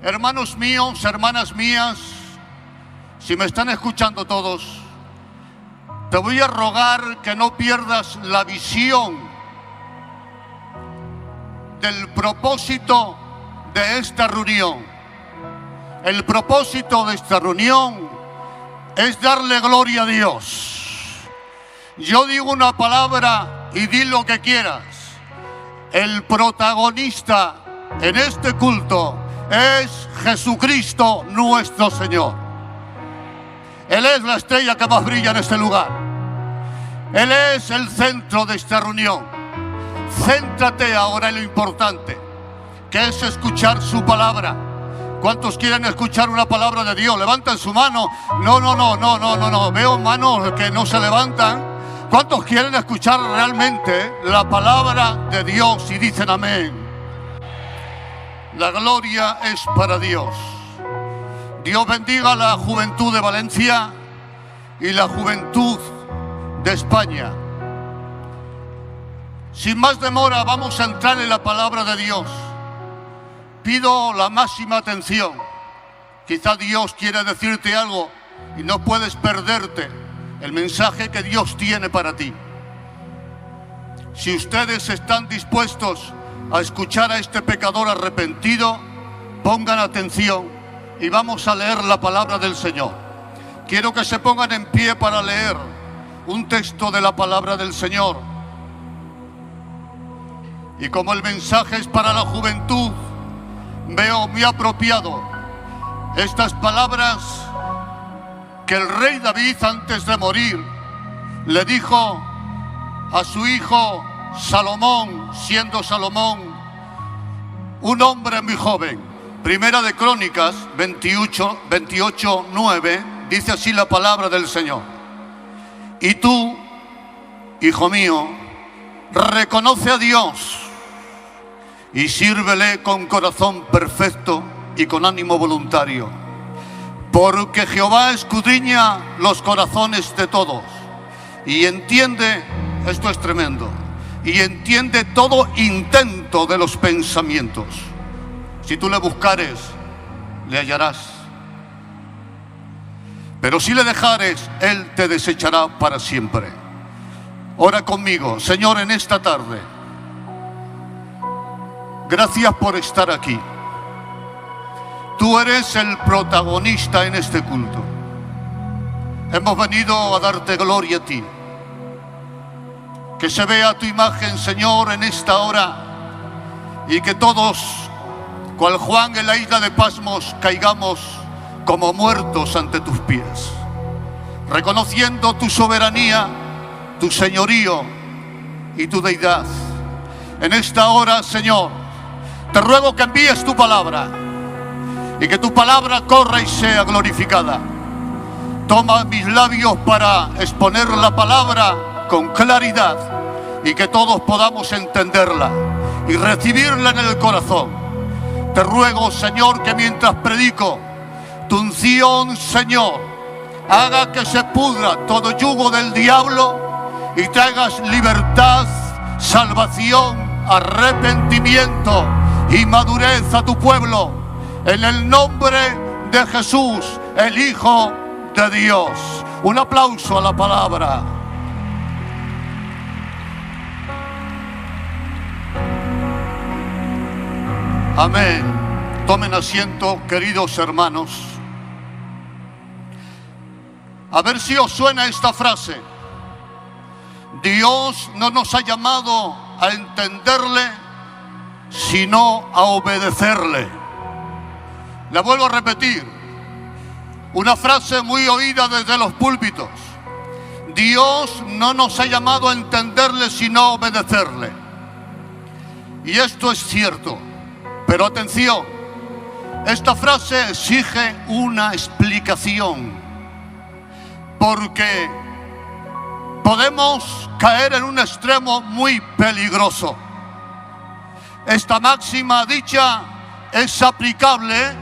Hermanos míos, hermanas mías, si me están escuchando todos, te voy a rogar que no pierdas la visión del propósito de esta reunión. El propósito de esta reunión es darle gloria a Dios. Yo digo una palabra y di lo que quieras. El protagonista en este culto es Jesucristo nuestro Señor. Él es la estrella que más brilla en este lugar. Él es el centro de esta reunión. Céntrate ahora en lo importante, que es escuchar su palabra. ¿Cuántos quieren escuchar una palabra de Dios? Levanten su mano. No. Veo manos que no se levantan. ¿Cuántos quieren escuchar realmente la palabra de Dios? Y dicen amén. La gloria es para Dios. Dios bendiga a la juventud de Valencia y la juventud de España. Sin más demora, vamos a entrar en la palabra de Dios. Pido la máxima atención. Quizá Dios quiere decirte algo y no puedes perderte el mensaje que Dios tiene para ti. Si ustedes están dispuestos a escuchar a este pecador arrepentido, pongan atención y vamos a leer la palabra del Señor. Quiero que se pongan en pie para leer un texto de la palabra del Señor. Y como el mensaje es para la juventud, veo muy apropiado estas palabras que el rey David, antes de morir, le dijo a su hijo Salomón, siendo Salomón un hombre muy joven. Primera de Crónicas 28:9 dice así la palabra del Señor: y tú, hijo mío, reconoce a Dios y sírvele con corazón perfecto y con ánimo voluntario, porque Jehová escudriña los corazones de todos y entiende, esto es tremendo, y entiende todo intento de los pensamientos. Si tú le buscares, le hallarás, pero si le dejares, Él te desechará para siempre. Ora conmigo. Señor, en esta tarde, gracias por estar aquí. Tú eres el protagonista en este culto. Hemos venido a darte gloria a ti. Que se vea tu imagen, Señor, en esta hora, y que todos, cual Juan en la isla de Pasmos, caigamos como muertos ante tus pies, reconociendo tu soberanía, tu señorío y tu deidad. En esta hora, Señor, te ruego que envíes tu palabra y que tu palabra corra y sea glorificada. Toma mis labios para exponer la palabra con claridad y que todos podamos entenderla y recibirla en el corazón. Te ruego, Señor, que mientras predico, tu unción, Señor, haga que se pudra todo yugo del diablo y traigas libertad, salvación, arrepentimiento y madurez a tu pueblo, en el nombre de Jesús, el Hijo de Dios. Un aplauso a la palabra. Amén. Tomen asiento, queridos hermanos. A ver si os suena esta frase. Dios no nos ha llamado a entenderle, sino a obedecerle. La vuelvo a repetir. Una frase muy oída desde los púlpitos. Dios no nos ha llamado a entenderle, sino a obedecerle. Y esto es cierto. Pero atención, esta frase exige una explicación. Porque podemos caer en un extremo muy peligroso. Esta máxima dicha es aplicable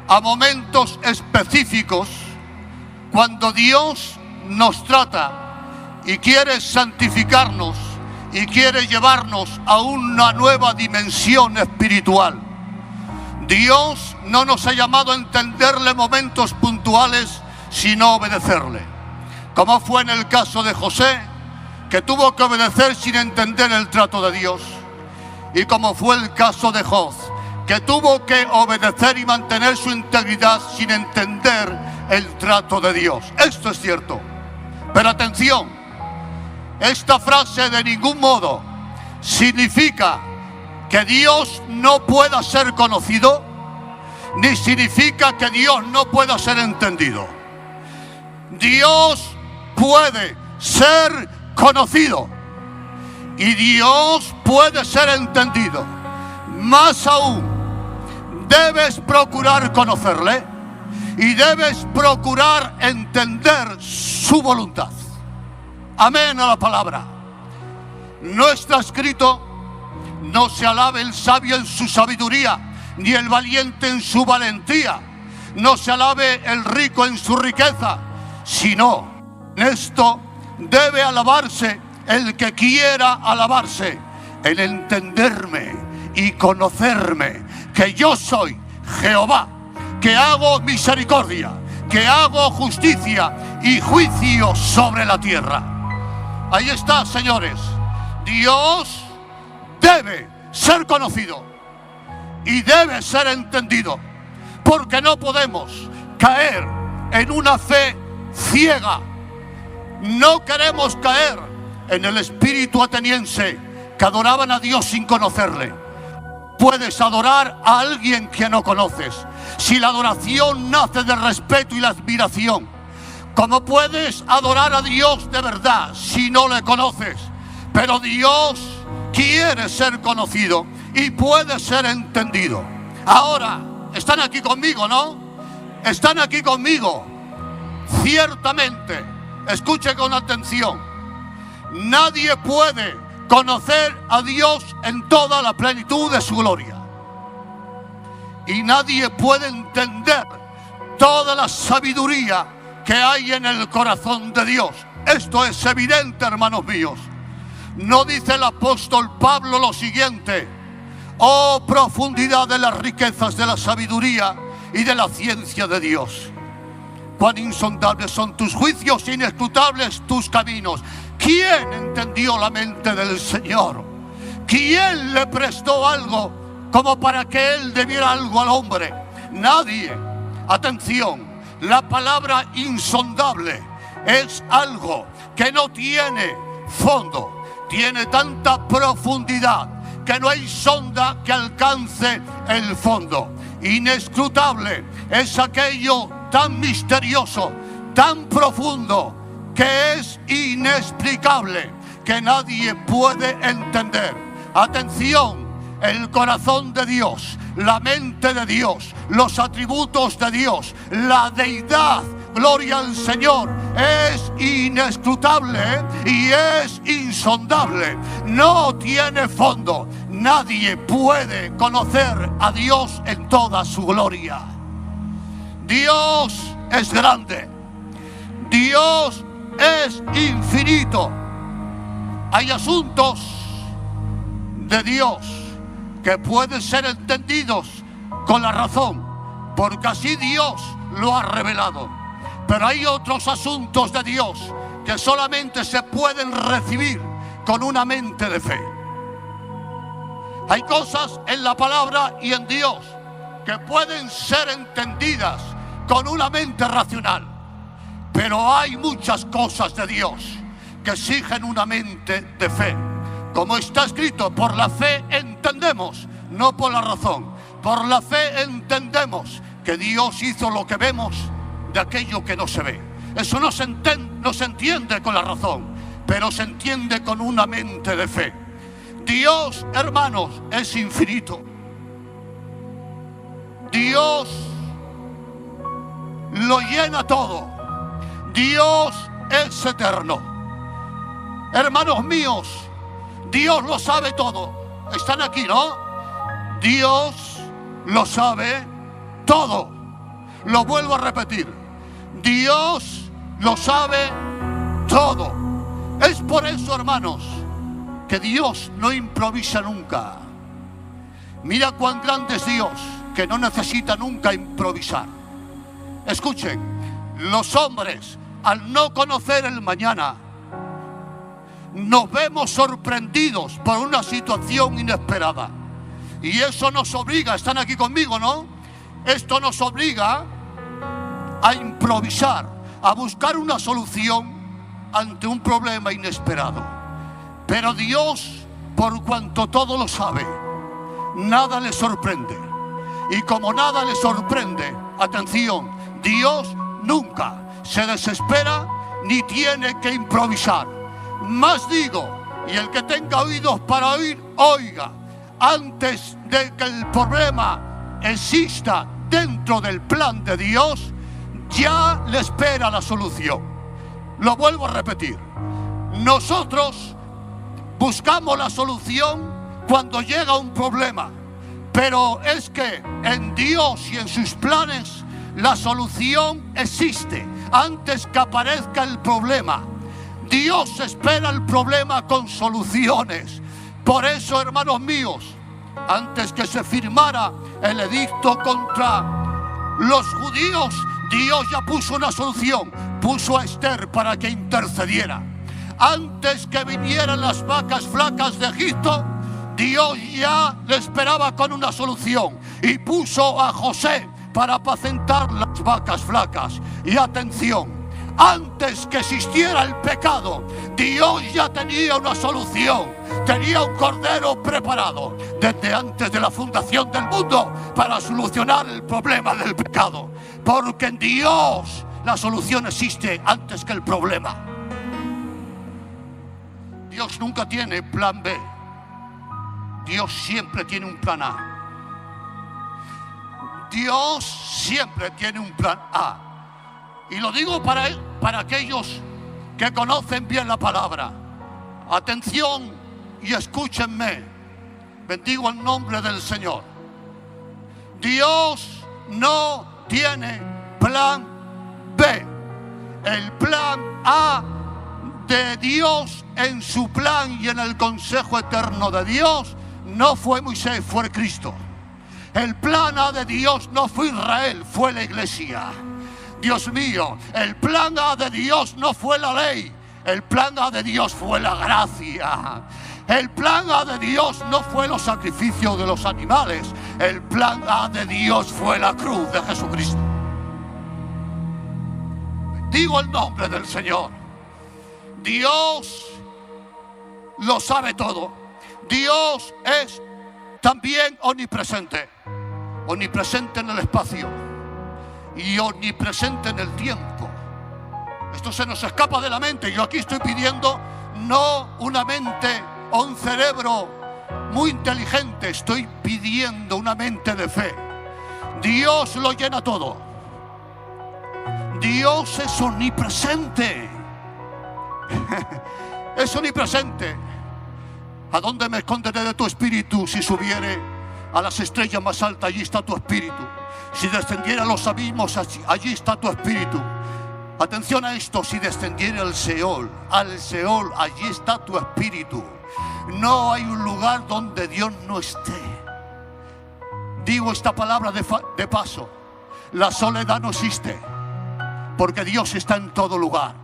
a momentos específicos cuando Dios nos trata y quiere santificarnos y quiere llevarnos a una nueva dimensión espiritual. Dios no nos ha llamado a entenderle momentos puntuales, sino obedecerle. Como fue en el caso de José, que tuvo que obedecer sin entender el trato de Dios. Y como fue el caso de Job, que tuvo que obedecer y mantener su integridad sin entender el trato de Dios. Esto es cierto. Pero atención, esta frase de ningún modo significa que Dios no pueda ser conocido, ni significa que Dios no pueda ser entendido. Dios puede ser conocido y Dios puede ser entendido. Más aún, debes procurar conocerle y debes procurar entender su voluntad. Amén a la palabra. No está escrito: no se alabe el sabio en su sabiduría, ni el valiente en su valentía. No se alabe el rico en su riqueza, sino en esto debe alabarse el que quiera alabarse, en entenderme y conocerme, que yo soy Jehová, que hago misericordia, que hago justicia y juicio sobre la tierra. Ahí está, señores. Dios debe ser conocido y debe ser entendido, porque no podemos caer en una fe ciega. No queremos caer en el espíritu ateniense, que adoraban a Dios sin conocerle. Puedes adorar a alguien que no conoces, si la adoración nace del respeto y la admiración. ¿Cómo puedes adorar a Dios de verdad si no le conoces? Pero Dios quiere ser conocido y puede ser entendido. Ahora, están aquí conmigo, ¿no? Están aquí conmigo. Ciertamente, escuche con atención, nadie puede conocer a Dios en toda la plenitud de su gloria. Y nadie puede entender toda la sabiduría que hay en el corazón de Dios. Esto es evidente, hermanos míos. ¿No dice el apóstol Pablo lo siguiente? Oh, profundidad de las riquezas de la sabiduría y de la ciencia de Dios. Cuán insondables son tus juicios, inescrutables tus caminos. ¿Quién entendió la mente del Señor? ¿Quién le prestó algo como para que Él debiera algo al hombre? Nadie. Atención, la palabra insondable es algo que no tiene fondo. Tiene tanta profundidad que no hay sonda que alcance el fondo. Inescrutable es aquello tan misterioso, tan profundo, que es inexplicable, que nadie puede entender. Atención, el corazón de Dios, la mente de Dios, los atributos de Dios, la deidad, gloria al Señor, es inescrutable y es insondable. No tiene fondo. Nadie puede conocer a Dios en toda su gloria. Dios es grande. Dios es infinito. Hay asuntos de Dios que pueden ser entendidos con la razón, porque así Dios lo ha revelado. Pero hay otros asuntos de Dios que solamente se pueden recibir con una mente de fe. Hay cosas en la palabra y en Dios que pueden ser entendidas con una mente racional. Pero hay muchas cosas de Dios que exigen una mente de fe. Como está escrito, por la fe entendemos, no por la razón. Por la fe entendemos que Dios hizo lo que vemos de aquello que no se ve. Eso no se entiende con la razón, pero se entiende con una mente de fe. Dios, hermanos, es infinito. Dios lo llena todo. Dios es eterno. Hermanos míos, Dios lo sabe todo. Están aquí, ¿no? Dios lo sabe todo. Lo vuelvo a repetir. Dios lo sabe todo. Es por eso, hermanos, que Dios no improvisa nunca. Mira cuán grande es Dios. que no necesita nunca improvisar. Escuchen, los hombres, al no conocer el mañana, nos vemos sorprendidos por una situación inesperada. Y eso nos obliga, están aquí conmigo, ¿no? Esto nos obliga a improvisar, a buscar una solución ante un problema inesperado. Pero Dios, por cuanto todo lo sabe, nada le sorprende. Y como nada le sorprende, atención, Dios nunca se desespera ni tiene que improvisar. Más digo, y el que tenga oídos para oír, oiga. Antes de que el problema exista dentro del plan de Dios, ya le espera la solución. Lo vuelvo a repetir. Nosotros buscamos la solución cuando llega un problema, pero es que en Dios y en sus planes la solución existe antes que aparezca el problema. Dios espera el problema con soluciones. Por eso, hermanos míos, antes que se firmara el edicto contra los judíos, Dios ya puso una solución. Puso a Esther para que intercediera. Antes que vinieran las vacas flacas de Egipto, Dios ya le esperaba con una solución. Y puso a José para apacentar las vacas flacas. Y atención, antes que existiera el pecado, Dios ya tenía una solución. Tenía un cordero preparado desde antes de la fundación del mundo para solucionar el problema del pecado. Porque en Dios la solución existe antes que el problema. Dios nunca tiene plan B. Dios siempre tiene un plan A. Dios siempre tiene un plan A. Y lo digo para aquellos que conocen bien la palabra. Atención y escúchenme. Bendigo el nombre del Señor. Dios no tiene plan B. El plan A de Dios en su plan y en el consejo eterno de Dios no fue Moisés, fue Cristo. El plan A de Dios no fue Israel, fue la iglesia. Dios mío, el plan A de Dios no fue la ley, el plan A de Dios fue la gracia. El plan A de Dios no fue los sacrificios de los animales, el plan A de Dios fue la cruz de Jesucristo. Digo el nombre del Señor. Dios lo sabe todo. Dios es también omnipresente. Omnipresente en el espacio y omnipresente en el tiempo. Esto se nos escapa de la mente. Yo aquí estoy pidiendo no una mente o un cerebro muy inteligente. Estoy pidiendo una mente de fe. Dios lo llena todo. Dios es omnipresente. Es omnipresente. ¿A dónde me esconderé de tu espíritu? Si subiere a las estrellas más altas, allí está tu espíritu. Si descendiera a los abismos, allí está tu espíritu. Atención a esto, si descendiera al Seol, allí está tu espíritu. No hay un lugar donde Dios no esté. Digo esta palabra de paso. La soledad no existe, porque Dios está en todo lugar.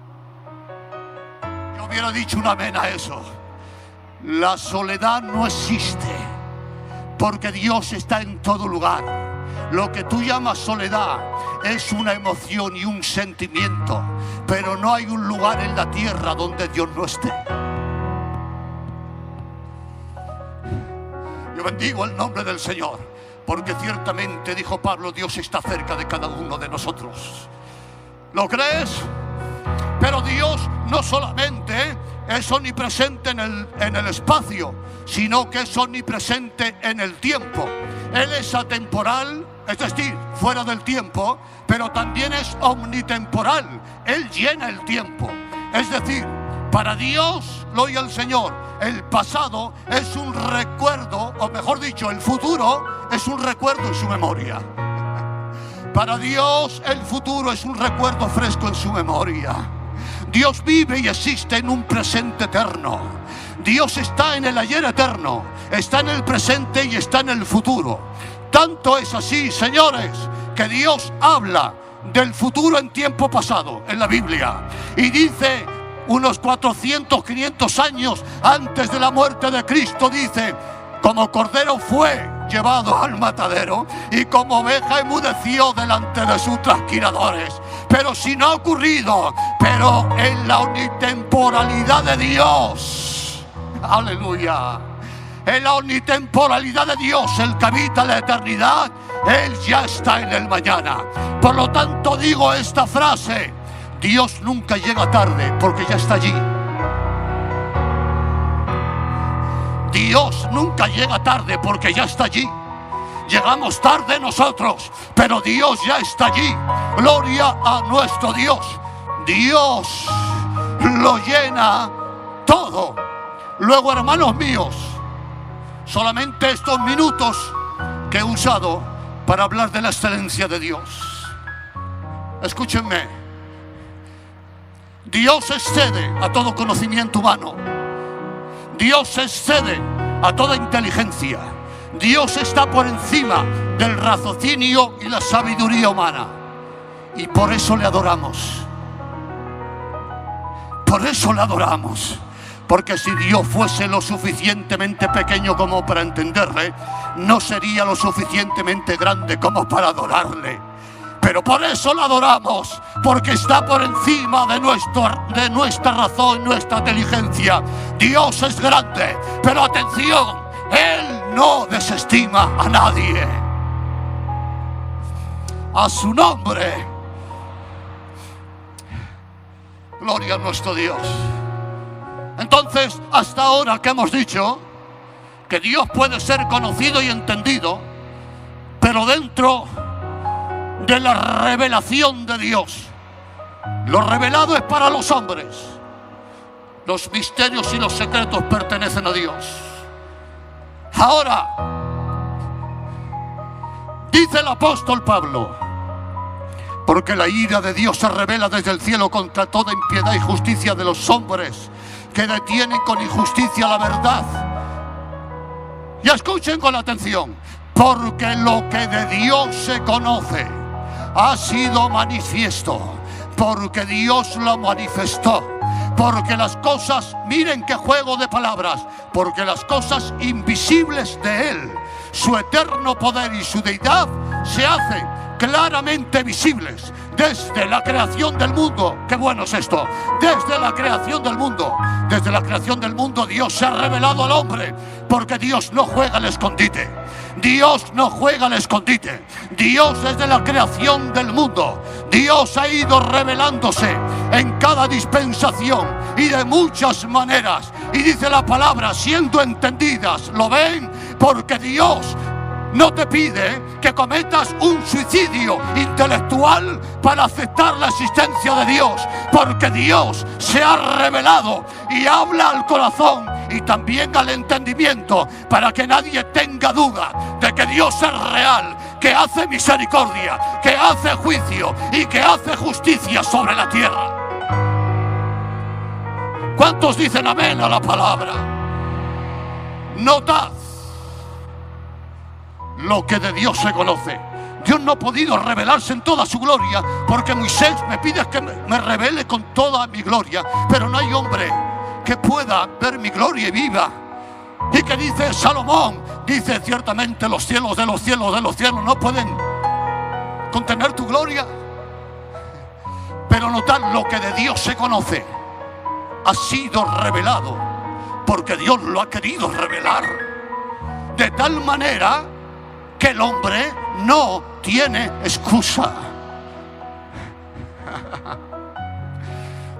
Yo hubiera dicho un amén a eso. La soledad no existe, porque Dios está en todo lugar. Lo que tú llamas soledad es una emoción y un sentimiento, pero no hay un lugar en la tierra donde Dios no esté. Yo bendigo el nombre del Señor, porque ciertamente, dijo Pablo, Dios está cerca de cada uno de nosotros. ¿Lo crees? Pero Dios no solamente es omnipresente en el espacio, sino que es omnipresente en el tiempo. Él es atemporal, es decir, fuera del tiempo, pero también es omnitemporal. Él llena el tiempo. Es decir, para Dios, lo oye el Señor, el pasado es un recuerdo, o mejor dicho, el futuro es un recuerdo en su memoria. Para Dios, el futuro es un recuerdo fresco en su memoria. Dios vive y existe en un presente eterno. Dios está en el ayer eterno, está en el presente y está en el futuro. Tanto es así, señores, que Dios habla del futuro en tiempo pasado en la Biblia y dice, unos 400, 500 años antes de la muerte de Cristo, dice: como cordero fue llevado al matadero y como oveja enmudeció delante de sus trasquiladores. Pero si no ha ocurrido, pero en la omnitemporalidad de Dios, aleluya, en la omnitemporalidad de Dios, el que habita la eternidad, Él ya está en el mañana. Por lo tanto digo esta frase: Dios nunca llega tarde porque ya está allí. Dios nunca llega tarde porque ya está allí. Llegamos tarde nosotros, pero Dios ya está allí. Gloria a nuestro Dios. Dios lo llena todo. Luego, hermanos míos, solamente estos minutos que he usado para hablar de la excelencia de Dios. Escúchenme. Dios excede a todo conocimiento humano. Dios excede a toda inteligencia. Dios está por encima del raciocinio y la sabiduría humana. Y por eso le adoramos. Por eso le adoramos. Porque si Dios fuese lo suficientemente pequeño como para entenderle, no sería lo suficientemente grande como para adorarle. Pero por eso lo adoramos, porque está por encima de nuestra razón, nuestra inteligencia. Dios es grande, pero atención, Él no desestima a nadie. A su nombre. Gloria a nuestro Dios. Entonces, hasta ahora que hemos dicho que Dios puede ser conocido y entendido, pero dentro de la revelación de Dios, lo revelado es para los hombres. Los misterios y los secretos pertenecen a Dios. Ahora, dice el apóstol Pablo: porque la ira de Dios se revela desde el cielo contra toda impiedad y justicia de los hombres que detienen con injusticia la verdad. Y escuchen con atención: porque lo que de Dios se conoce ha sido manifiesto, porque Dios lo manifestó, porque las cosas, miren qué juego de palabras, porque las cosas invisibles de Él, su eterno poder y su deidad, se hacen claramente visibles desde la creación del mundo. Qué bueno es esto. Desde la creación del mundo. Desde la creación del mundo Dios se ha revelado al hombre, porque Dios no juega al escondite. Dios no juega al escondite. Dios desde la creación del mundo, Dios ha ido revelándose en cada dispensación y de muchas maneras. Y dice la palabra, siendo entendidas, ¿lo ven? Porque Dios no te pide que cometas un suicidio intelectual para aceptar la existencia de Dios, porque Dios se ha revelado y habla al corazón y también al entendimiento, para que nadie tenga duda de que Dios es real, que hace misericordia, que hace juicio y que hace justicia sobre la tierra. ¿Cuántos dicen amén a la palabra? Notad lo que de Dios se conoce. Dios no ha podido revelarse en toda su gloria, porque Moisés me pide que me revele con toda mi gloria, pero no hay hombre que pueda ver mi gloria y viva. Y que dice Salomón, dice ciertamente los cielos de los cielos de los cielos no pueden contener tu gloria. Pero notad, lo que de Dios se conoce ha sido revelado, porque Dios lo ha querido revelar, de tal manera que el hombre no tiene excusa.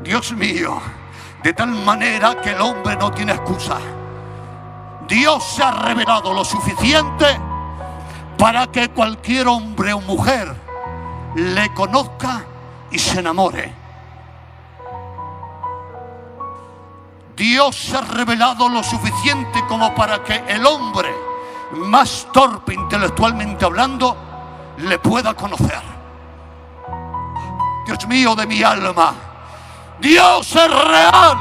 Dios mío, de tal manera que el hombre no tiene excusa. Dios se ha revelado lo suficiente para que cualquier hombre o mujer le conozca y se enamore. Dios se ha revelado lo suficiente como para que el hombre más torpe intelectualmente hablando le pueda conocer. Dios mío de mi alma, Dios es real.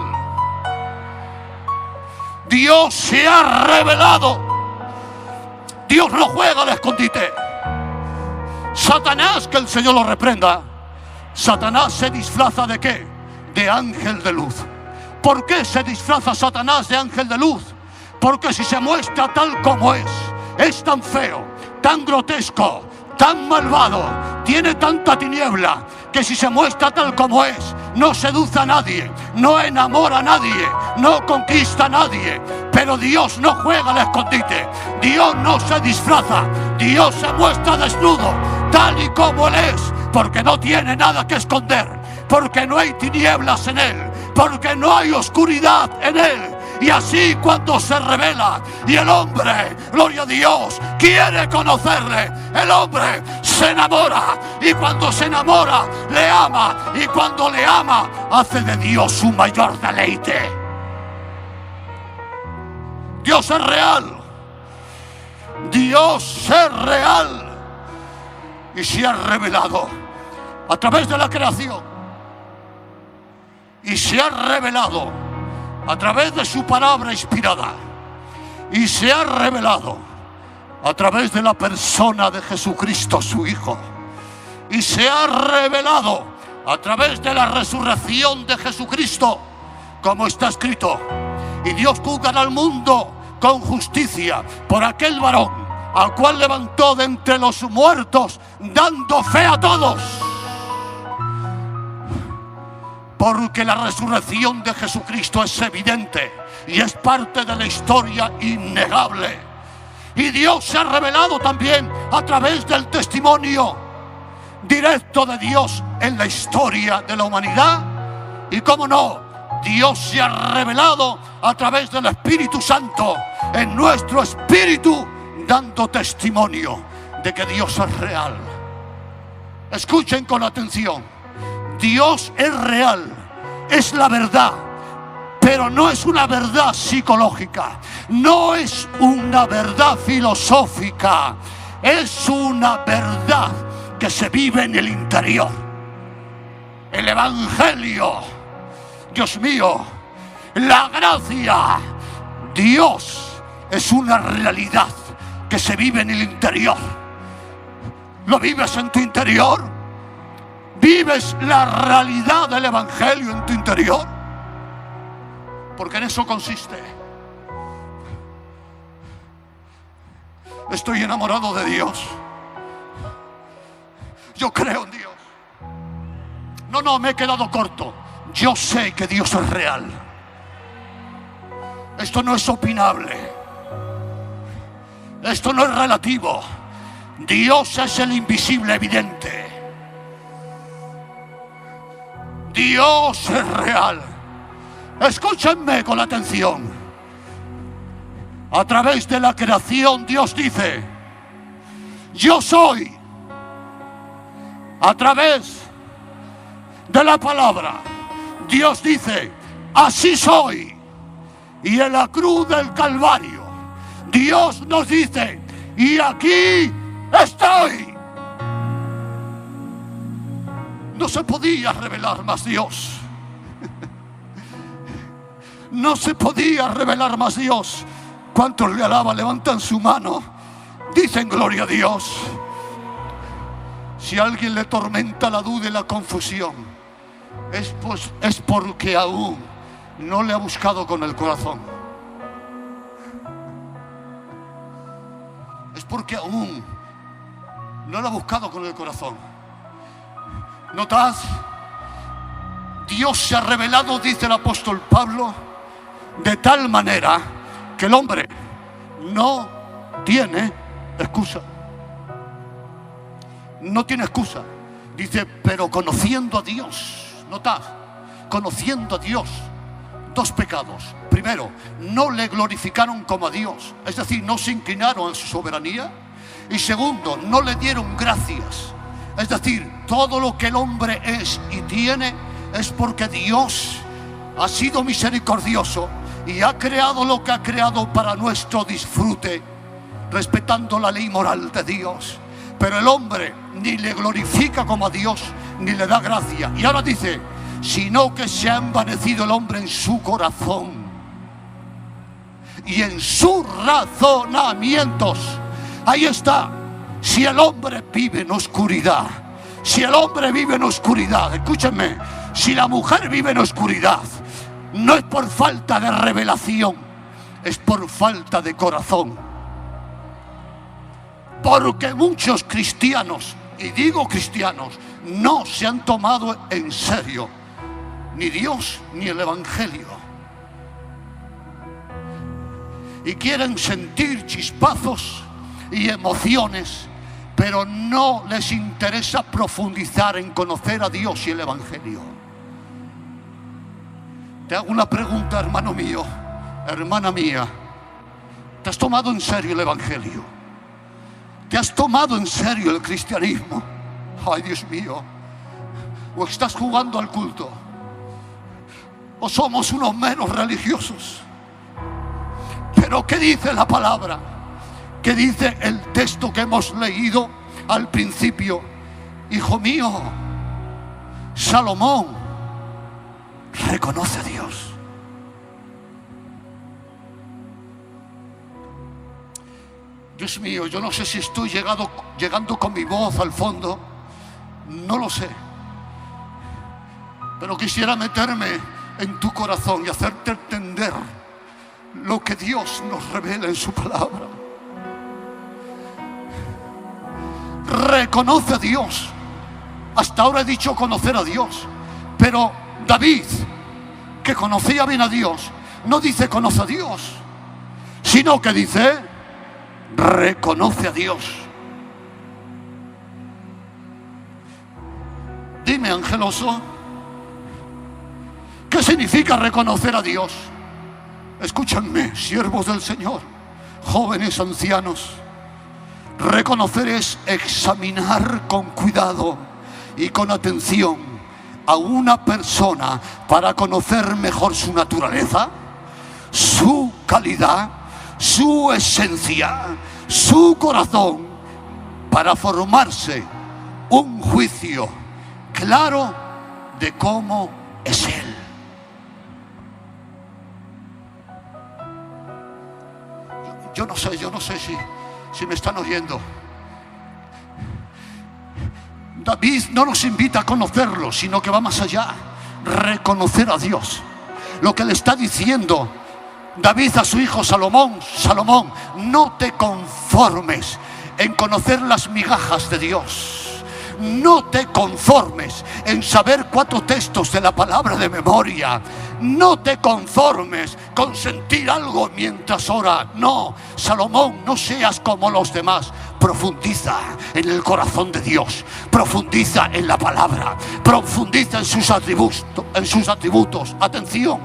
Dios se ha revelado. Dios no juega al escondite. Satanás, que el Señor lo reprenda, Satanás se disfraza ¿de qué? De ángel de luz. ¿Por qué se disfraza Satanás de ángel de luz? Porque si se muestra tal como es tan feo, tan grotesco, tan malvado, tiene tanta tiniebla, que si se muestra tal como es, no seduce a nadie, no enamora a nadie, no conquista a nadie. Pero Dios no juega al escondite, Dios no se disfraza, Dios se muestra desnudo, tal y como Él es, porque no tiene nada que esconder, porque no hay tinieblas en Él, porque no hay oscuridad en Él. Y así cuando se revela y el hombre, gloria a Dios, quiere conocerle, el hombre se enamora, y cuando se enamora le ama, y cuando le ama hace de Dios su mayor deleite. Dios es real, Dios es real, y se ha revelado a través de la creación, y se ha revelado a través de su palabra inspirada, y se ha revelado a través de la persona de Jesucristo, su Hijo, y se ha revelado a través de la resurrección de Jesucristo, como está escrito: y Dios juzgará al mundo con justicia por aquel varón al cual levantó de entre los muertos, dando fe a todos. Porque la resurrección de Jesucristo es evidente y es parte de la historia innegable. Y Dios se ha revelado también a través del testimonio directo de Dios en la historia de la humanidad. Y cómo no, Dios se ha revelado a través del Espíritu Santo en nuestro espíritu, dando testimonio de que Dios es real. Escuchen con atención. Dios es real, es la verdad, pero no es una verdad psicológica, no es una verdad filosófica, es una verdad que se vive en el interior. El Evangelio, Dios mío, la gracia, Dios es una realidad que se vive en el interior. ¿Lo vives en tu interior? ¿Vives la realidad del Evangelio en tu interior? Porque en eso consiste. Estoy enamorado de Dios. Yo creo en Dios. No, me he quedado corto. Yo sé que Dios es real. Esto no es opinable. Esto no es relativo. Dios es el invisible evidente. Dios es real. Escúchenme con atención. A través de la creación Dios dice: yo soy. A través de la palabra Dios dice: así soy. Y en la cruz del Calvario Dios nos dice: y aquí estoy. No se podía revelar más Dios. No se podía revelar más Dios. ¿Cuántos le alaban? Levantan su mano. Dicen gloria a Dios. Si a alguien le tormenta la duda y la confusión, es porque aún no le ha buscado con el corazón. Es porque aún no lo ha buscado con el corazón. ¿Notas? Dios se ha revelado, dice el apóstol Pablo, de tal manera que el hombre no tiene excusa. No tiene excusa. Dice: pero conociendo a Dios. ¿Notas? Conociendo a Dios. Dos pecados. Primero, no le glorificaron como a Dios, es decir, no se inclinaron a su soberanía. Y segundo, no le dieron gracias. Es decir, todo lo que el hombre es y tiene es porque Dios ha sido misericordioso y ha creado lo que ha creado para nuestro disfrute, respetando la ley moral de Dios. Pero el hombre ni le glorifica como a Dios, ni le da gracia. Y ahora dice: sino que se ha envanecido el hombre en su corazón y en sus razonamientos. Ahí está. Si el hombre vive en oscuridad, si el hombre vive en oscuridad, escúchenme, si la mujer vive en oscuridad, no es por falta de revelación, es por falta de corazón. Porque muchos cristianos, y digo cristianos, no se han tomado en serio ni Dios ni el Evangelio. Y quieren sentir chispazos y emociones, pero no les interesa profundizar en conocer a Dios y el Evangelio. Te hago una pregunta, hermano mío, hermana mía. ¿Te has tomado en serio el Evangelio? ¿Te has tomado en serio el cristianismo? Ay, Dios mío. ¿O estás jugando al culto? ¿O somos unos meros religiosos? Pero ¿qué dice la palabra? ¿Qué dice el texto que hemos leído al principio? Hijo mío, Salomón reconoce a Dios. Dios mío, yo no sé si estoy llegando con mi voz al fondo, no lo sé. Pero quisiera meterme en tu corazón y hacerte entender lo que Dios nos revela en su palabra. Reconoce a Dios. Hasta ahora he dicho conocer a Dios, pero David, que conocía bien a Dios, no dice conoce a Dios, sino que dice reconoce a Dios. Dime, angeloso, ¿qué significa reconocer a Dios? Escúchanme, siervos del Señor, jóvenes, ancianos. Reconocer es examinar con cuidado y con atención a una persona para conocer mejor su naturaleza, su calidad, su esencia, su corazón, para formarse un juicio claro de cómo es Él. Yo no sé si me están oyendo. David no nos invita a conocerlo, sino que va más allá, reconocer a Dios. Lo que le está diciendo David a su hijo Salomón: Salomón, no te conformes en conocer las migajas de Dios. No te conformes en saber 4 textos de la palabra de memoria. No te conformes con sentir algo mientras ora. No, Salomón, no seas como los demás. Profundiza en el corazón de Dios. Profundiza en la palabra. Profundiza en sus atributos. Atención,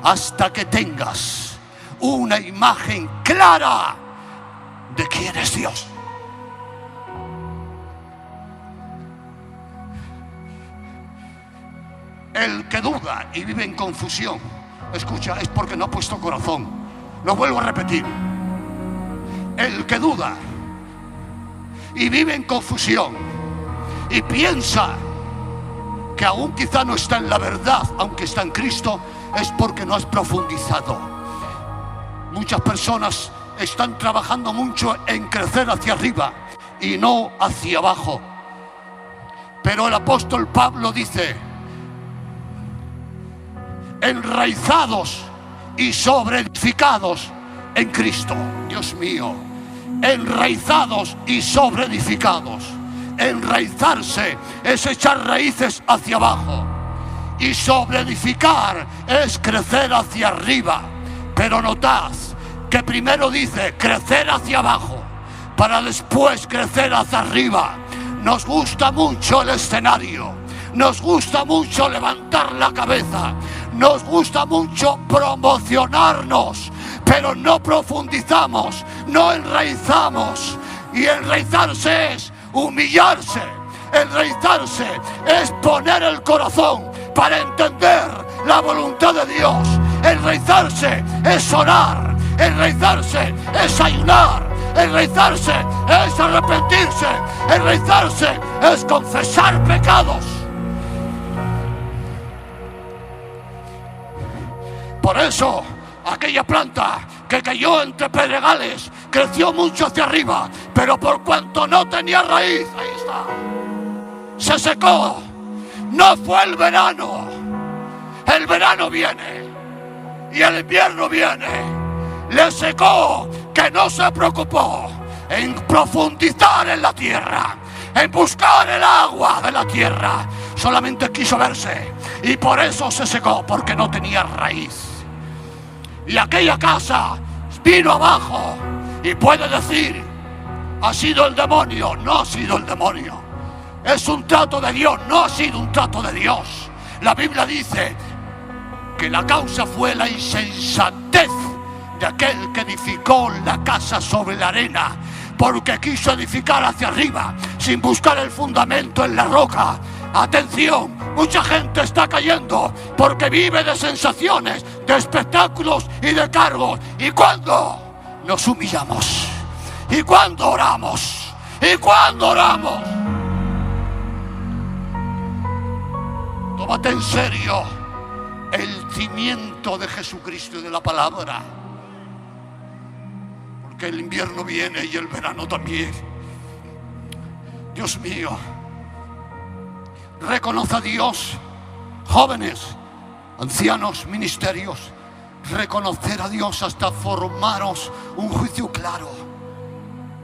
hasta que tengas una imagen clara de quién es Dios. El que duda y vive en confusión, escucha, es porque no ha puesto corazón. Lo vuelvo a repetir. El que duda y vive en confusión y piensa que aún quizá no está en la verdad, aunque está en Cristo, es porque no has profundizado. Muchas personas están trabajando mucho en crecer hacia arriba y no hacia abajo. Pero el apóstol Pablo dice: enraizados y sobreedificados en Cristo. Dios mío, enraizados y sobreedificados. Enraizarse es echar raíces hacia abajo, y sobreedificar es crecer hacia arriba. Pero notad que primero dice crecer hacia abajo para después crecer hacia arriba. Nos gusta mucho el escenario, nos gusta mucho levantar la cabeza, nos gusta mucho promocionarnos, pero no profundizamos, no enraizamos. Y enraizarse es humillarse, enraizarse es poner el corazón para entender la voluntad de Dios. Enraizarse es orar, enraizarse es ayunar, enraizarse es arrepentirse, enraizarse es confesar pecados. Por eso aquella planta que cayó entre pedregales creció mucho hacia arriba, pero por cuanto no tenía raíz, ahí está, se secó. No fue el verano viene y el invierno viene. Le secó, que no se preocupó en profundizar en la tierra, en buscar el agua de la tierra. Solamente quiso verse y por eso se secó, porque no tenía raíz. Y aquella casa vino abajo y puede decir, ha sido el demonio. No ha sido el demonio, es un trato de Dios. No ha sido un trato de Dios. La Biblia dice que la causa fue la insensatez de aquel que edificó la casa sobre la arena, porque quiso edificar hacia arriba sin buscar el fundamento en la roca. Atención, mucha gente está cayendo porque vive de sensaciones, de espectáculos y de cargos. ¿Y cuándo nos humillamos? ¿Y cuándo oramos? ¿Y cuándo oramos? Tómate en serio el cimiento de Jesucristo y de la palabra, porque el invierno viene y el verano también. Dios mío, reconoce a Dios, jóvenes, ancianos, ministerios, reconocer a Dios hasta formaros un juicio claro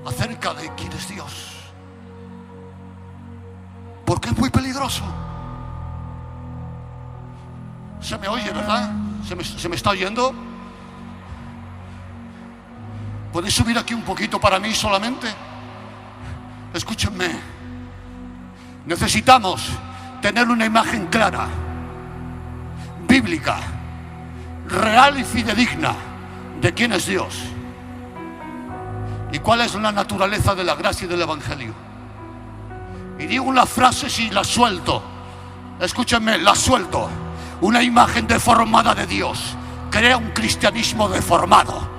acerca de quién es Dios, porque es muy peligroso. Se me oye, ¿verdad? ¿Se me está oyendo? ¿Podéis subir aquí un poquito para mí solamente? Escúchenme. Necesitamos tener una imagen clara, bíblica, real y fidedigna de quién es Dios y cuál es la naturaleza de la gracia y del Evangelio. Y digo unas frases y las suelto. Escúchenme, las suelto. Una imagen deformada de Dios crea un cristianismo deformado.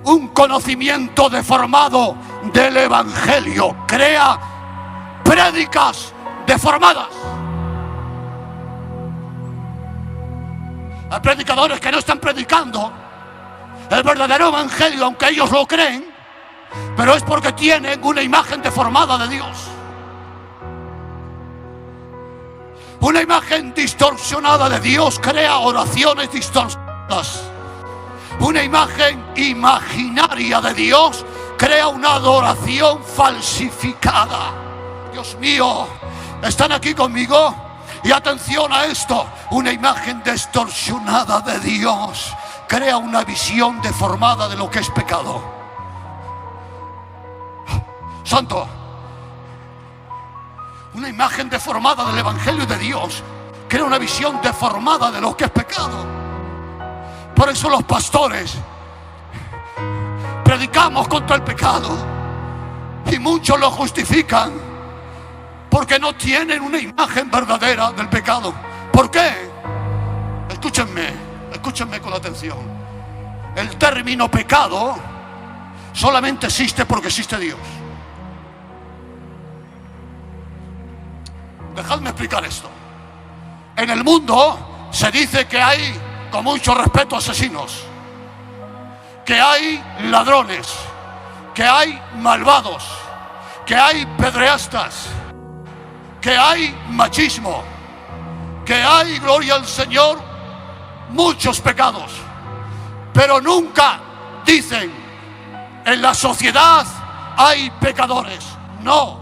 Un conocimiento deformado del Evangelio crea prédicas deformadas. Hay predicadores que no están predicando el verdadero Evangelio, aunque ellos lo creen, pero es porque tienen una imagen deformada de Dios. Una imagen distorsionada de Dios crea oraciones distorsionadas. Una imagen imaginaria de Dios crea una adoración falsificada. Dios mío, ¿están aquí conmigo? Y atención a esto, una imagen distorsionada de Dios crea una visión deformada de lo que es pecado. Santo. Una imagen deformada del Evangelio de Dios crea una visión deformada de lo que es pecado. Por eso los pastores predicamos contra el pecado y muchos lo justifican porque no tienen una imagen verdadera del pecado. ¿Por qué? Escúchenme con atención. El término pecado solamente existe porque existe Dios. Dejadme explicar esto. En el mundo se dice que hay, con mucho respeto, asesinos, que hay ladrones, que hay malvados, que hay pedreastas, que hay machismo, que hay, gloria al Señor, muchos pecados. Pero nunca dicen, en la sociedad hay pecadores. No.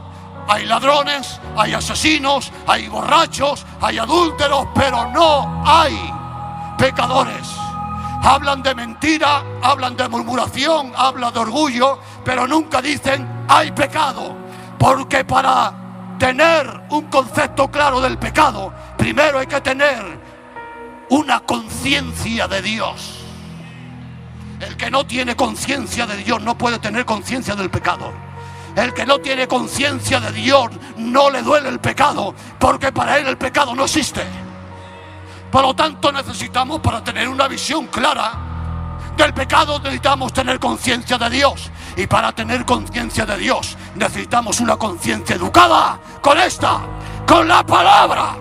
Hay ladrones, hay asesinos, hay borrachos, hay adúlteros, pero no hay pecadores. Hablan de mentira, hablan de murmuración, hablan de orgullo, pero nunca dicen hay pecado. Porque para tener un concepto claro del pecado, primero hay que tener una conciencia de Dios. El que no tiene conciencia de Dios no puede tener conciencia del pecado. El que no tiene conciencia de Dios no le duele el pecado, porque para él el pecado no existe. Por lo tanto, necesitamos, para tener una visión clara del pecado, necesitamos tener conciencia de Dios. Y para tener conciencia de Dios necesitamos una conciencia educada con la palabra.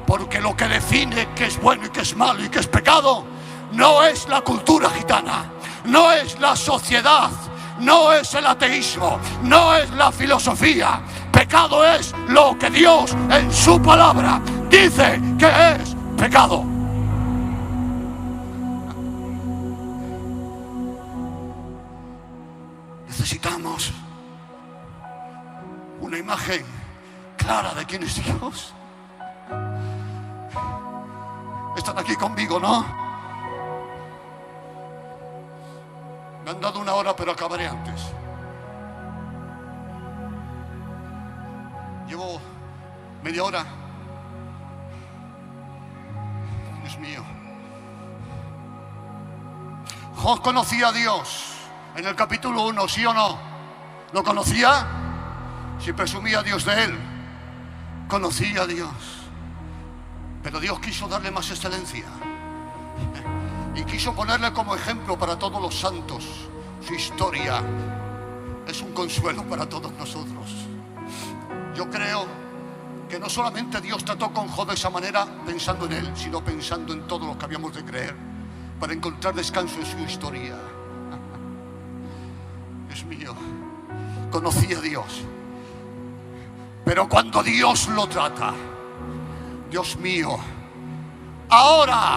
Porque lo que define qué es bueno y qué es malo y qué es pecado no es la cultura gitana, no es la sociedad, no es el ateísmo, no es la filosofía. Pecado es lo que Dios en su palabra dice que es pecado. Necesitamos una imagen clara de quién es Dios. Están aquí conmigo, ¿no? Me han dado una hora, pero acabaré antes. Llevo media hora. Dios mío. Job conocía a Dios en el capítulo 1, ¿sí o no? ¿Lo conocía? Si presumía Dios de él. Conocía a Dios. Pero Dios quiso darle más excelencia. Y quiso ponerle como ejemplo para todos los santos. Su historia es un consuelo para todos nosotros. Yo creo que no solamente Dios trató con Job de esa manera pensando en él, sino pensando en todo lo que habíamos de creer para encontrar descanso en su historia. Dios mío, conocía a Dios. Pero cuando Dios lo trata, Dios mío, ahora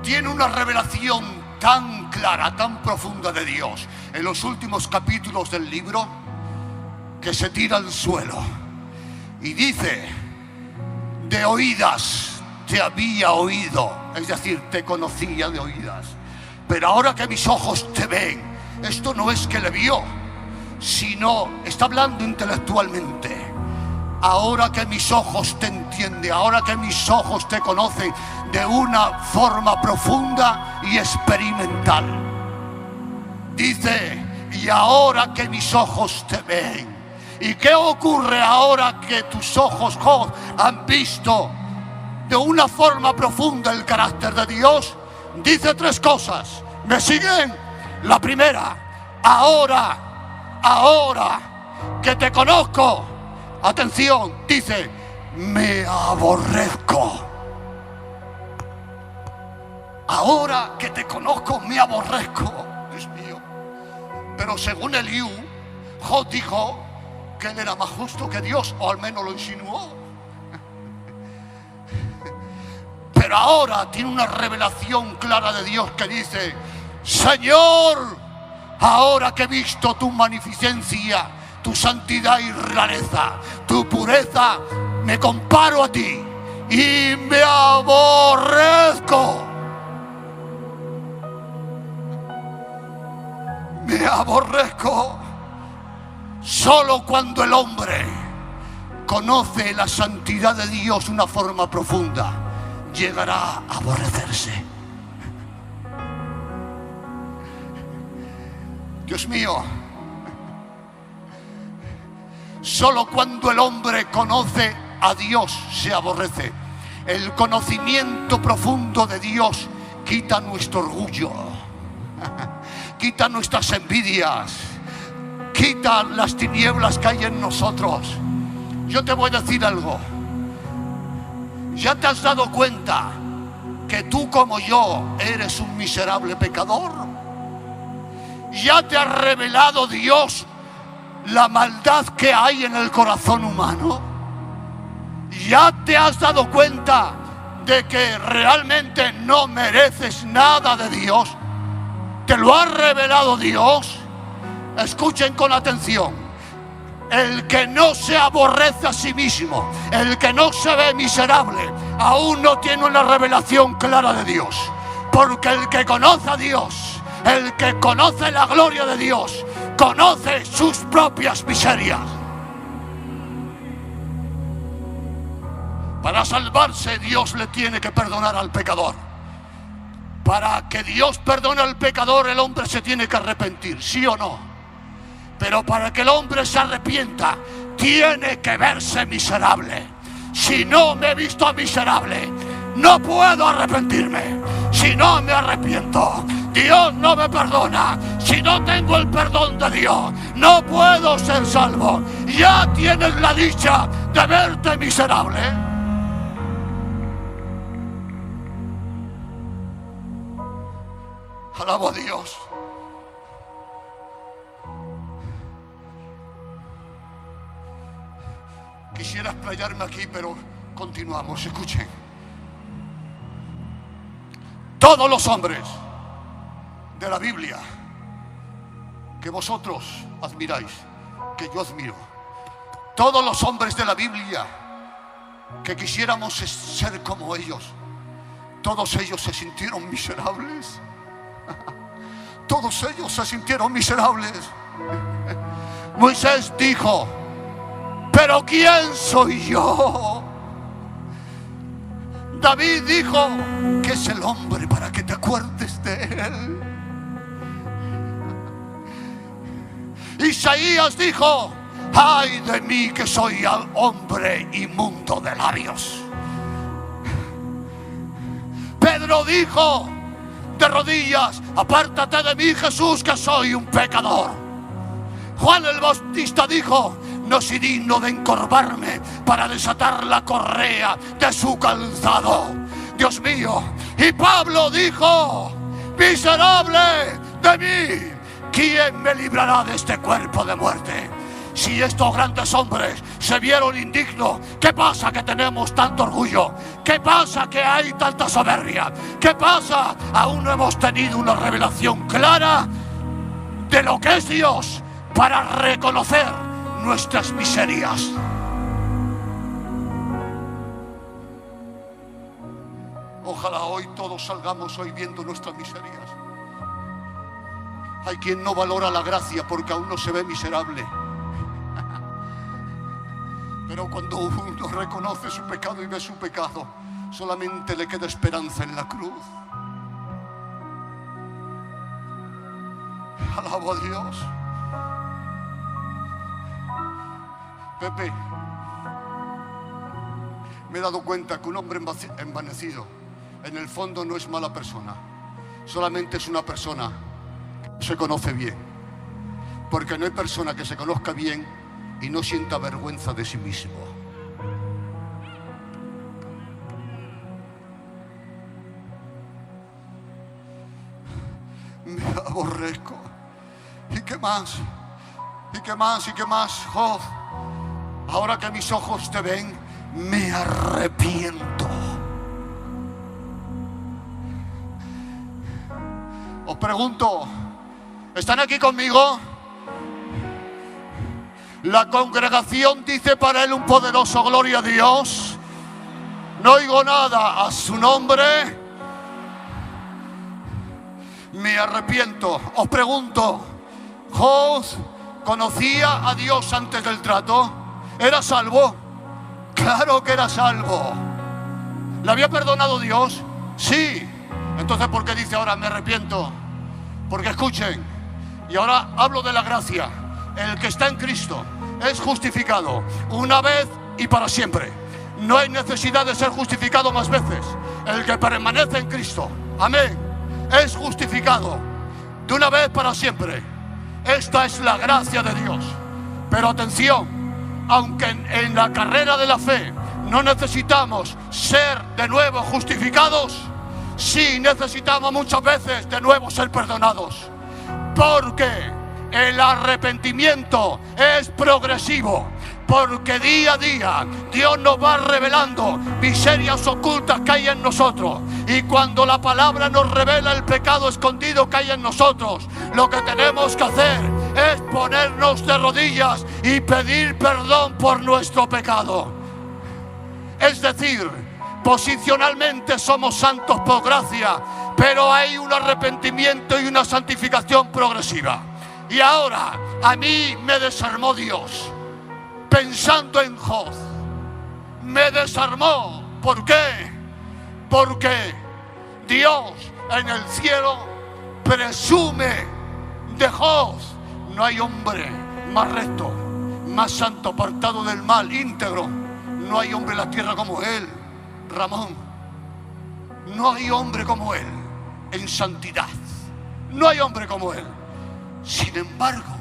tiene una revelación tan clara, tan profunda de Dios en los últimos capítulos del libro, que se tira al suelo y dice: de oídas te había oído, es decir, te conocía de oídas, pero ahora que mis ojos te ven. Esto no es que le vio, sino está hablando intelectualmente. Ahora que mis ojos te entienden, ahora que mis ojos te conocen de una forma profunda y experimental. Dice: y ahora que mis ojos te ven. ¿Y qué ocurre ahora que tus ojos, Job, han visto de una forma profunda el carácter de Dios? Dice tres cosas. ¿Me siguen? La primera: ahora que te conozco, atención, dice, me aborrezco. Ahora que te conozco, me aborrezco. Dios mío. Pero según Eliú, Job dijo que él era más justo que Dios, o al menos lo insinuó. Pero ahora tiene una revelación clara de Dios que dice: Señor, ahora que he visto tu magnificencia, tu santidad y rareza, tu pureza, me comparo a ti y me aborrezco. Me aborrezco. Solo cuando el hombre conoce la santidad de Dios de una forma profunda, llegará a aborrecerse. Dios mío, solo cuando el hombre conoce a Dios se aborrece. El conocimiento profundo de Dios quita nuestro orgullo, quita nuestras envidias, quita las tinieblas que hay en nosotros. Yo te voy a decir algo. ¿Ya te has dado cuenta que tú como yo eres un miserable pecador? ¿Ya te ha revelado Dios la maldad que hay en el corazón humano? ¿Ya te has dado cuenta de que realmente no mereces nada de Dios? ¿Te lo ha revelado Dios? Escuchen con atención. El que no se aborrece a sí mismo, el que no se ve miserable, aún no tiene una revelación clara de Dios. Porque el que conoce a Dios, el que conoce la gloria de Dios, conoce sus propias miserias. Para salvarse, Dios le tiene que perdonar al pecador. Para que Dios perdone al pecador, el hombre se tiene que arrepentir, ¿sí o no? Pero para que el hombre se arrepienta, tiene que verse miserable. Si no me he visto miserable, no puedo arrepentirme. Si no me arrepiento, Dios no me perdona. Si no tengo el perdón de Dios, no puedo ser salvo. Ya tienes la dicha de verte miserable. Alabo a Dios. Quisiera explayarme aquí, pero continuamos. Escuchen. Todos los hombres de la Biblia que vosotros admiráis, que yo admiro, todos los hombres de la Biblia que quisiéramos ser como ellos, todos ellos se sintieron miserables. Todos ellos se sintieron miserables. Moisés dijo: ¿pero quién soy yo? David dijo: ¿qué es el hombre para que te acuerdes de él? Isaías dijo: ay de mí que soy hombre inmundo de labios. Pedro dijo de rodillas: apártate de mí, Jesús, que soy un pecador. Juan el Bautista dijo: no soy digno de encorvarme para desatar la correa de su calzado. Dios mío. Y Pablo dijo: miserable de mí, ¿quién me librará de este cuerpo de muerte? Si estos grandes hombres se vieron indignos, ¿qué pasa que tenemos tanto orgullo? ¿Qué pasa que hay tanta soberbia? ¿Qué pasa? Aún no hemos tenido una revelación clara de lo que es Dios para reconocer nuestras miserias. Ojalá hoy todos salgamos hoy viendo nuestras miserias. Hay quien no valora la gracia porque aún no se ve miserable. Pero cuando uno reconoce su pecado y ve su pecado, solamente le queda esperanza en la cruz. Alabo a Dios. Pepe, me he dado cuenta que un hombre envanecido en el fondo no es mala persona, solamente es una persona que se conoce bien, porque no hay persona que se conozca bien y no sienta vergüenza de sí mismo. Me aborrezco. ¿Y qué más? ¿Y qué más? ¿Y qué más? Oh, ahora que mis ojos te ven, me arrepiento. Os pregunto, ¿están aquí conmigo? La congregación dice para él un poderoso gloria a Dios. No oigo nada a su nombre. Me arrepiento. Os pregunto, ¿Job conocía a Dios antes del trato? ¿Era salvo? Claro que era salvo. ¿Le había perdonado Dios? Sí. Entonces, ¿por qué dice ahora me arrepiento? Porque escuchen, y ahora hablo de la gracia. El que está en Cristo es justificado una vez y para siempre. No hay necesidad de ser justificado más veces. El que permanece en Cristo, amén, es justificado de una vez para siempre. Esta es la gracia de Dios. Pero atención, aunque en la carrera de la fe no necesitamos ser de nuevo justificados, sí necesitamos muchas veces de nuevo ser perdonados. Porque el arrepentimiento es progresivo, porque día a día Dios nos va revelando miserias ocultas que hay en nosotros. Y cuando la palabra nos revela el pecado escondido que hay en nosotros, lo que tenemos que hacer es ponernos de rodillas y pedir perdón por nuestro pecado. Es decir, posicionalmente somos santos por gracia, pero hay un arrepentimiento y una santificación progresiva. Y ahora a mí me desarmó Dios pensando en Job. Me desarmó. ¿Por qué? Porque Dios en el cielo presume de Job. No hay hombre más recto, más santo, apartado del mal, íntegro. No hay hombre en la tierra como él, Ramón. No hay hombre como él en santidad. No hay hombre como él. Sin embargo,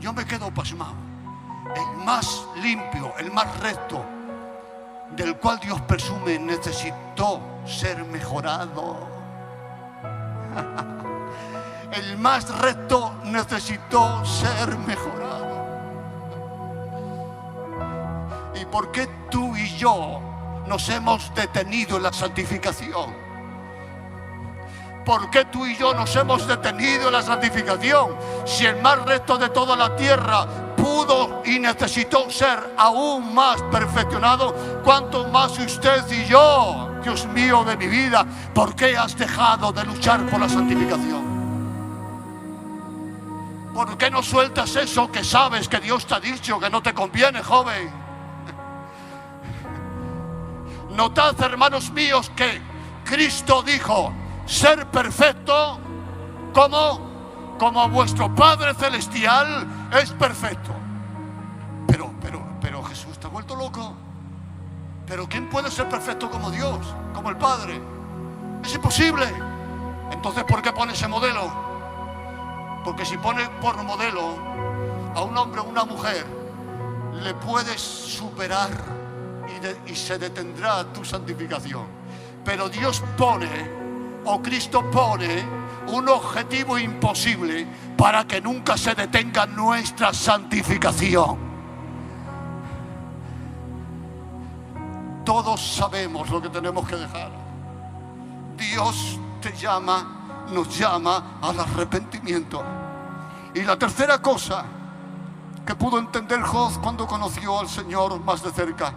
yo me quedo pasmado. El más limpio, el más recto, del cual Dios presume necesitó ser mejorado. el más recto necesitó ser mejorado. ¿Y por qué tú y yo nos hemos detenido en la santificación? ¿Por qué tú y yo nos hemos detenido en la santificación? Si el más recto de toda la tierra pudo y necesitó ser aún más perfeccionado, ¿cuánto más usted y yo? Dios mío de mi vida, ¿por qué has dejado de luchar por la santificación? ¿Por qué no sueltas eso que sabes que Dios te ha dicho que no te conviene, joven? Notad, hermanos míos, que Cristo dijo: ser perfecto como vuestro Padre Celestial es perfecto. Pero Jesús está vuelto loco. Pero ¿quién puede ser perfecto como Dios, como el Padre? Es imposible. Entonces, ¿por qué pone ese modelo? Porque si pone por modelo a un hombre o una mujer, le puedes superar y se detendrá tu santificación. Pero Dios pone, o Cristo pone, un objetivo imposible para que nunca se detenga nuestra santificación. Todos sabemos lo que tenemos que dejar. Dios nos llama al arrepentimiento. Y la tercera cosa que pudo entender Job cuando conoció al Señor más de cerca: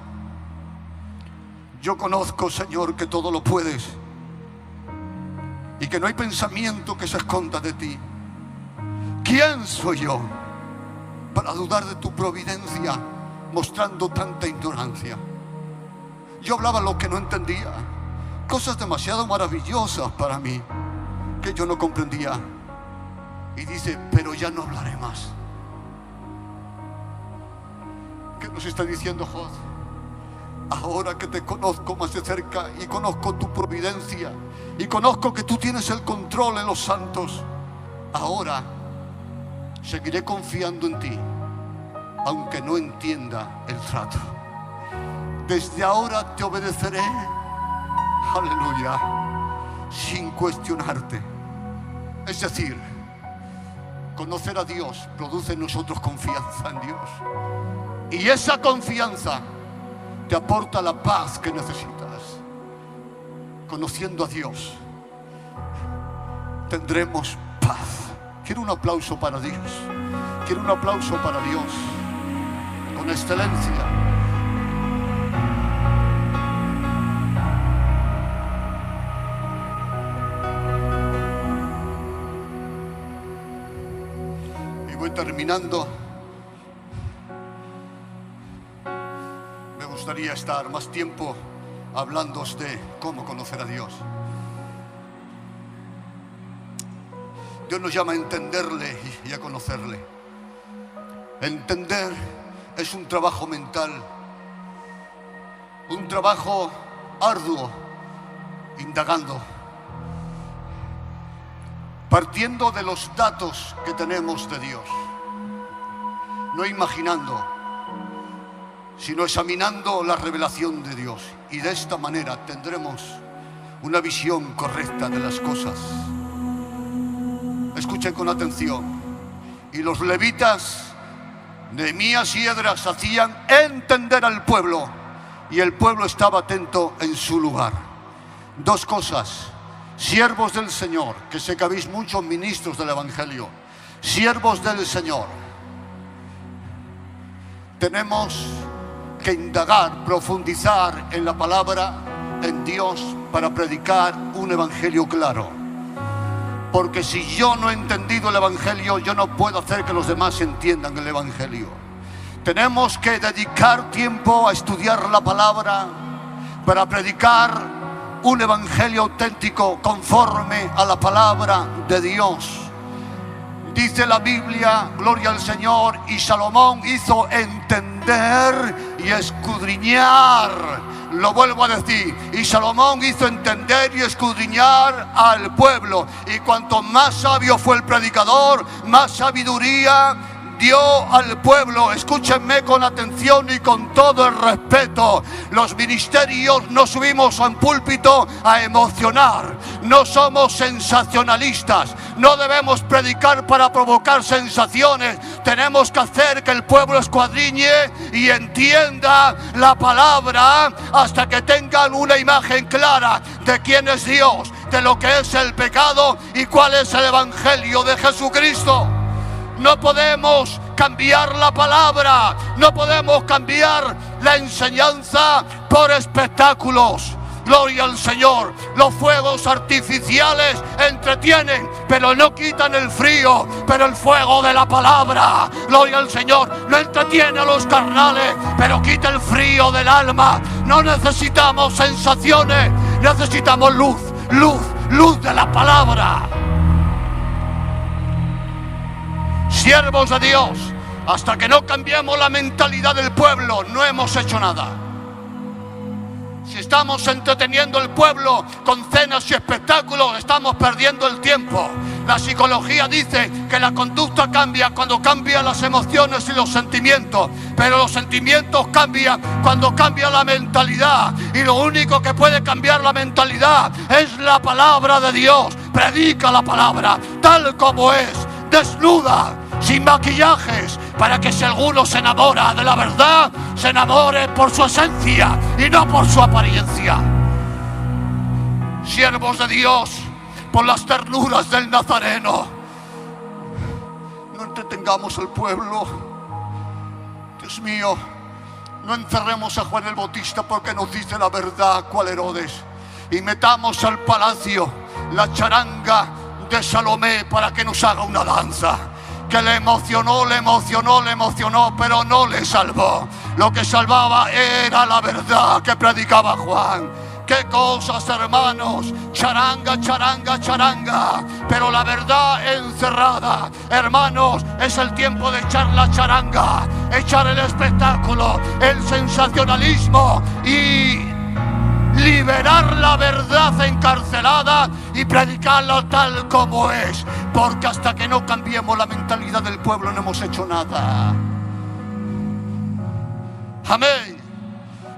yo conozco, Señor, que todo lo puedes y que no hay pensamiento que se esconda de ti. ¿Quién soy yo para dudar de tu providencia mostrando tanta ignorancia? Yo hablaba lo que no entendía, cosas demasiado maravillosas para mí que yo no comprendía. Y dice: pero ya no hablaré más. ¿Qué nos está diciendo Job? Ahora que te conozco más de cerca y conozco tu providencia y conozco que tú tienes el control en los santos, ahora seguiré confiando en ti, aunque no entienda el trato. Desde ahora te obedeceré, aleluya, sin cuestionarte. Es decir, conocer a Dios produce en nosotros confianza en Dios. Y esa confianza te aporta la paz que necesitas. Conociendo a Dios, tendremos paz. Quiero un aplauso para Dios. Quiero un aplauso para Dios. Con excelencia. Y voy terminando. Me gustaría estar más tiempo hablándoos de cómo conocer a Dios. Dios nos llama a entenderle y a conocerle. Entender es un trabajo mental, un trabajo arduo, indagando, partiendo de los datos que tenemos de Dios, no imaginando, sino examinando la revelación de Dios. Y de esta manera tendremos una visión correcta de las cosas. Escuchen con atención. Y los levitas, Nehemías y Esdras, hacían entender al pueblo, y el pueblo estaba atento en su lugar. Dos cosas: siervos del Señor, que sé que habéis muchos ministros del Evangelio, siervos del Señor, tenemos que indagar, profundizar en la palabra, en Dios, para predicar un evangelio claro. Porque si yo no he entendido el evangelio, yo no puedo hacer que los demás entiendan el evangelio. Tenemos que dedicar tiempo a estudiar la palabra para predicar un evangelio auténtico conforme a la palabra de Dios. Dice la Biblia, gloria al Señor, y Salomón hizo entender y escudriñar. Lo vuelvo a decir, y Salomón hizo entender y escudriñar al pueblo. Y cuanto más sabio fue el predicador, más sabiduría dio al pueblo. Escúchenme con atención y con todo el respeto. Los ministerios no subimos a un púlpito a emocionar. No somos sensacionalistas. No debemos predicar para provocar sensaciones. Tenemos que hacer que el pueblo escuadriñe y entienda la palabra hasta que tengan una imagen clara de quién es Dios, de lo que es el pecado y cuál es el evangelio de Jesucristo. No podemos cambiar la palabra, no podemos cambiar la enseñanza por espectáculos. Gloria al Señor. Los fuegos artificiales entretienen, pero no quitan el frío. Pero el fuego de la palabra, gloria al Señor, no entretiene a los carnales, pero quita el frío del alma. No necesitamos sensaciones, necesitamos luz, luz, luz de la palabra. Siervos de Dios, hasta que no cambiemos la mentalidad del pueblo, no hemos hecho nada. Si estamos entreteniendo al pueblo con cenas y espectáculos, estamos perdiendo el tiempo. La psicología dice que la conducta cambia cuando cambian las emociones y los sentimientos, pero los sentimientos cambian cuando cambia la mentalidad, y lo único que puede cambiar la mentalidad es la palabra de Dios. Predica la palabra tal como es, desnuda, sin maquillajes, para que si alguno se enamora de la verdad, se enamore por su esencia y no por su apariencia. Siervos de Dios, por las ternuras del Nazareno, no entretengamos al pueblo. Dios mío, no encerremos a Juan el Bautista porque nos dice la verdad cual Herodes, y metamos al palacio la charanga de Salomé para que nos haga una danza que le emocionó, pero no le salvó. Lo que salvaba era la verdad que predicaba Juan. ¡Qué cosas, hermanos! Charanga, charanga, charanga, pero la verdad encerrada. Hermanos, es el tiempo de echar la charanga, echar el espectáculo, el sensacionalismo y liberar la verdad encarcelada y predicarla tal como es, porque hasta que no cambiemos la mentalidad del pueblo no hemos hecho nada. Amén.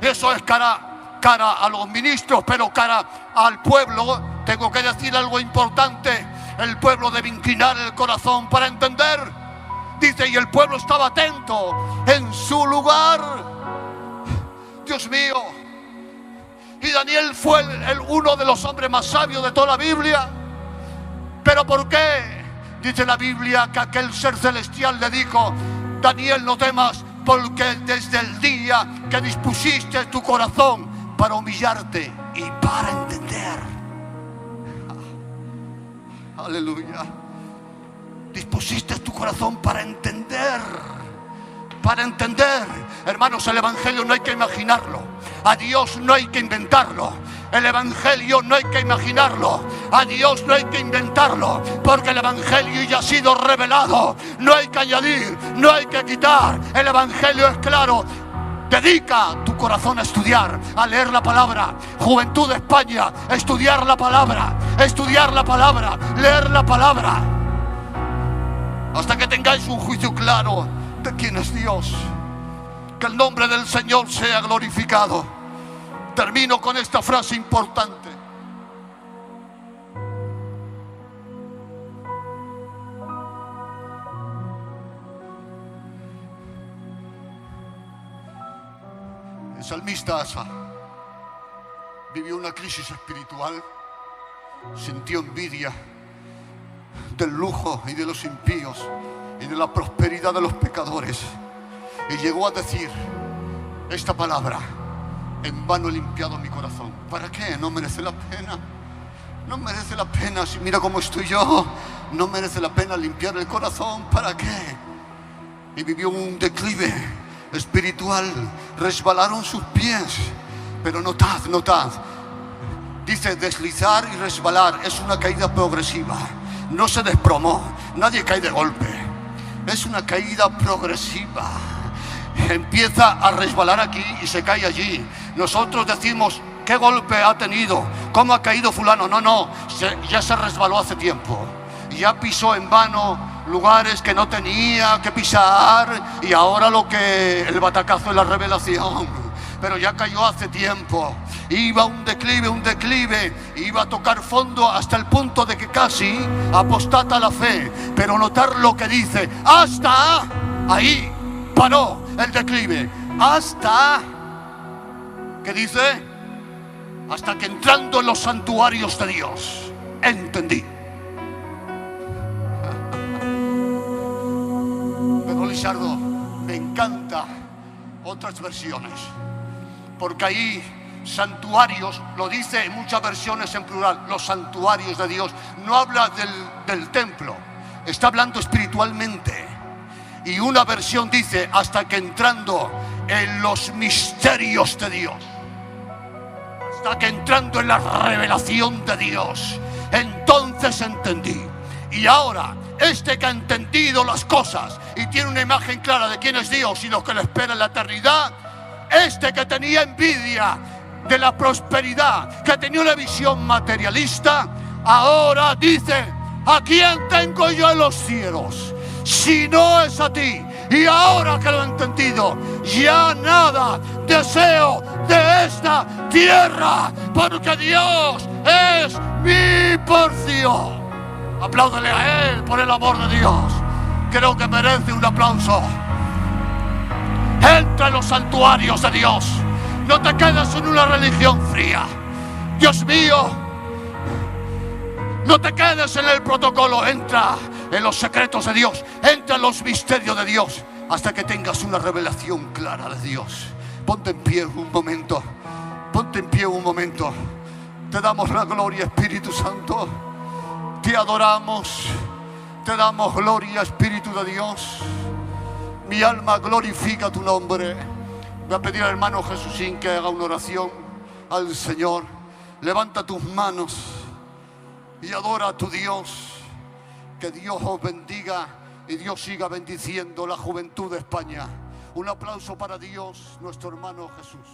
Eso es cara a los ministros, pero cara al pueblo tengo que decir algo importante. El pueblo debe inclinar el corazón para entender. Dice, y el pueblo estaba atento en su lugar. Dios mío. Y Daniel fue uno de los hombres más sabios de toda la Biblia. ¿Pero por qué? Dice la Biblia que aquel ser celestial le dijo: Daniel, no temas, porque desde el día que dispusiste tu corazón para humillarte y para entender. Aleluya. Dispusiste tu corazón para entender. Para entender. Hermanos, el evangelio no hay que imaginarlo. A Dios no hay que inventarlo. El evangelio no hay que imaginarlo. A Dios no hay que inventarlo, porque el evangelio ya ha sido revelado. No hay que añadir, no hay que quitar. El evangelio es claro. Dedica tu corazón a estudiar, a leer la palabra. Juventud de España, estudiar la palabra, leer la palabra, hasta que tengáis un juicio claro de quién es Dios. Que el nombre del Señor sea glorificado. Termino con esta frase importante. El salmista Asa vivió una crisis espiritual, sintió envidia del lujo y de los impíos y de la prosperidad de los pecadores, y llegó a decir esta palabra: en vano he limpiado mi corazón. ¿Para qué? No merece la pena. No merece la pena. Si mira cómo estoy yo, no merece la pena limpiar el corazón. ¿Para qué? Y vivió un declive espiritual. Resbalaron sus pies. Pero notad. Dice deslizar y resbalar. Es una caída progresiva. No se desplomó. Nadie cae de golpe. Es una caída progresiva. Empieza a resbalar aquí y se cae allí. Nosotros decimos: ¿qué golpe ha tenido? ¿Cómo ha caído fulano? No, ya se resbaló hace tiempo. Ya pisó en vano lugares que no tenía que pisar, y ahora el batacazo es la revelación. Pero ya cayó hace tiempo. Iba un declive, iba a tocar fondo hasta el punto de que casi apostata la fe. Pero notar lo que dice, hasta ahí paró el declive. Hasta, ¿qué dice? Hasta que entrando en los santuarios de Dios, entendí. Pero Lizardo, me encanta otras versiones, porque ahí santuarios, lo dice en muchas versiones en plural, los santuarios de Dios. No habla del templo, está hablando espiritualmente. Y una versión dice, hasta que entrando en los misterios de Dios, hasta que entrando en la revelación de Dios, entonces entendí. Y ahora, este que ha entendido las cosas y tiene una imagen clara de quién es Dios y lo que le espera en la eternidad, este que tenía envidia de la prosperidad, que tenía una visión materialista, ahora dice, ¿a quién tengo yo en los cielos? Si no es a ti. Y ahora que lo he entendido, ya nada deseo de esta tierra, porque Dios es mi porción. Apláudele a Él por el amor de Dios. Creo que merece un aplauso. Entra en los santuarios de Dios. No te quedes en una religión fría. Dios mío, no te quedes en el protocolo. Entra en los secretos de Dios. Entra en los misterios de Dios hasta que tengas una revelación clara de Dios. Ponte en pie un momento. Ponte en pie un momento. Te damos la gloria, Espíritu Santo. Te adoramos. Te damos gloria, Espíritu de Dios. Mi alma glorifica tu nombre. Voy a pedir al hermano Jesúsín que haga una oración al Señor. Levanta tus manos y adora a tu Dios. Que Dios os bendiga y Dios siga bendiciendo la juventud de España. Un aplauso para Dios, nuestro hermano Jesús.